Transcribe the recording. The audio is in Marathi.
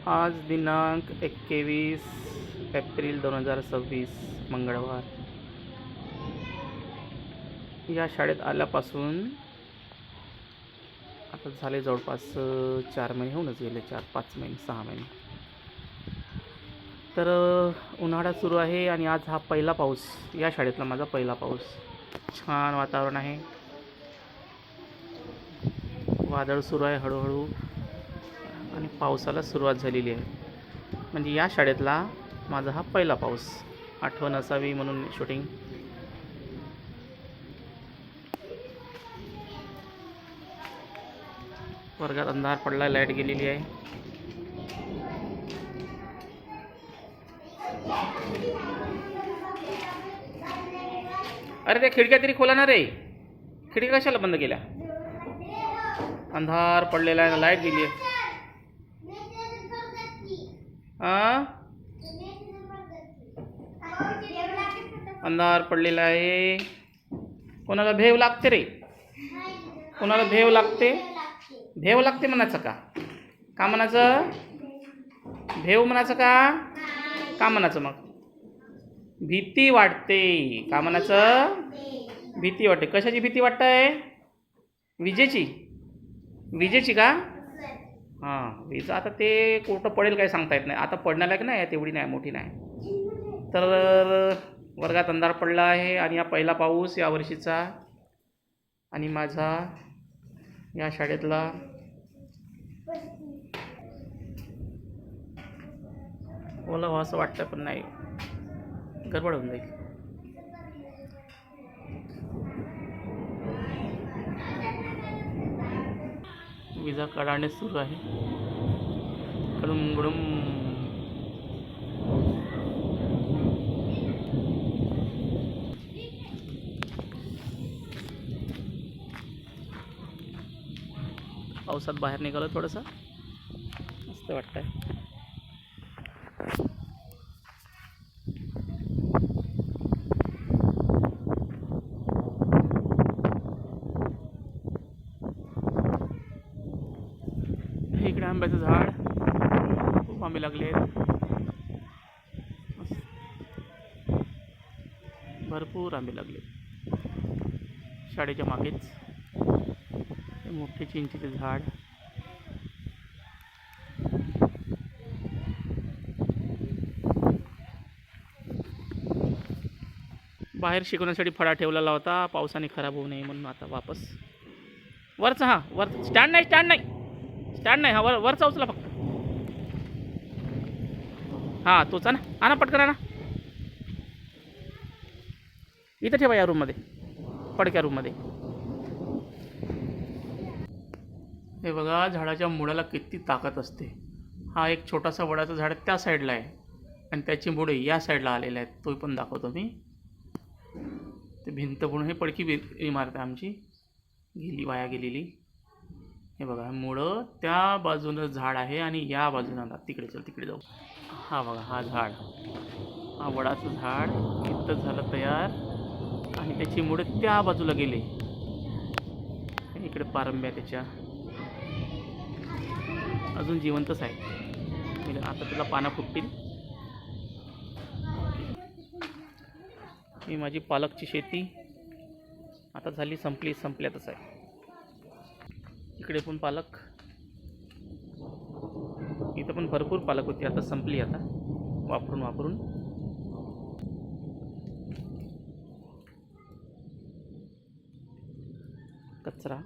आज दिनांक 21 एप्रिल 2026 मंगळवार. या शाळेत आल्यापासून आता झाले जवळपास 4 महिने होऊनच गेले, 4-5 महिने 6 महिने. तर उन्हाळा सुरू आहे आणि आज हा पहिला पाऊस, या शाळेतला माझा पहिला पाऊस. छान वातावरण आहे, वादळ सुरू आहे हळूहळू आणि पावसाला सुरुवात झालेली आहे. म्हणजे या शाळेतला माझा हा पहिला पाऊस, आठवण असावी म्हणून शूटिंग. वर्गात अंधार पडला, लाईट गेलेली आहे. अरे त्या खिडक्या तरी खोला ना रे, खिडक्या कशाला बंद केल्या? अंधार पडलेला आहे, लाईट गेली आहे. अंधार पडलेला आहे. कोणाला भेव लागते रे? कोणाला भेव लागते? भेव लागते म्हणायचं का? का म्हणायचं? भेव म्हणायचं का? का म्हणायचं मग? भीती वाटते. का म्हणायचं? भीती वाटते. कशाची भीती वाटते? विजेची. विजेची का? हां, वीज. आता ते कुठं पडेल काय सांगता येत नाही. आता पडण्यालायक नाही, तेवढी नाही, मोठी नाही. तर वर्गात अंधार पडला आहे आणि हा पहिला पाऊस या वर्षीचा आणि माझा या शाळेतला. ओलावा असं वाटतं पण नाही, गडबड होऊन जाईल. विजा कडाडणे सुरू आहे. कडूम गडूम. पावसात बाहेर निघालो, थोडंसं मस्त वाटतंय. इकडे आंब्याचं झाड, खूप आंबे लागले आहेत, भरपूर आंबे लागले. शाळेच्या मागेच मोठे चिंचेचे झाड. बाहेर शिकवण्यासाठी फळा ठेवलेला होता, पावसाने खराब होऊ नये म्हणून. आता वापस वरचा. हा वर स्टँड नाही, स्टँड नाही, स्टँड नाही. हा वरचा उचला फक्त. हां तोच ना, आणा पटकन ना. इथं ठेवा या रूममध्ये, पडक्या रूममध्ये. हे बघा, झाडाच्या मुळाला किती ताकद असते. हा एक छोटासा वडाचं झाड त्या साईडला आहे आणि त्याची मुळे या साईडला आलेले आहेत. तो पण दाखवतो मी. ते भिंत म्हणून हे पडकी इमारत आहे आमची, गेली वाया गेलेली. हे बघा, मुळं त्या बाजूनं झाड आहे आणि या बाजूनं. तिकडे चल, तिकडे जाऊ. हा बघा, हा झाड, हा वडाचं झाड इथं झालं तयार आणि त्याची मुळे त्या बाजूला गेले. इकडे पारंब्या त्याच्या अजून जिवंतच आहे. आता तुला पानं फुटतील. ही माझी पालकची शेती आता झाली, संपल्यातच आहे. इकडे पण पालक, इथं पण भरपूर पालक होती, आता संपली. आता वापरून कचरा.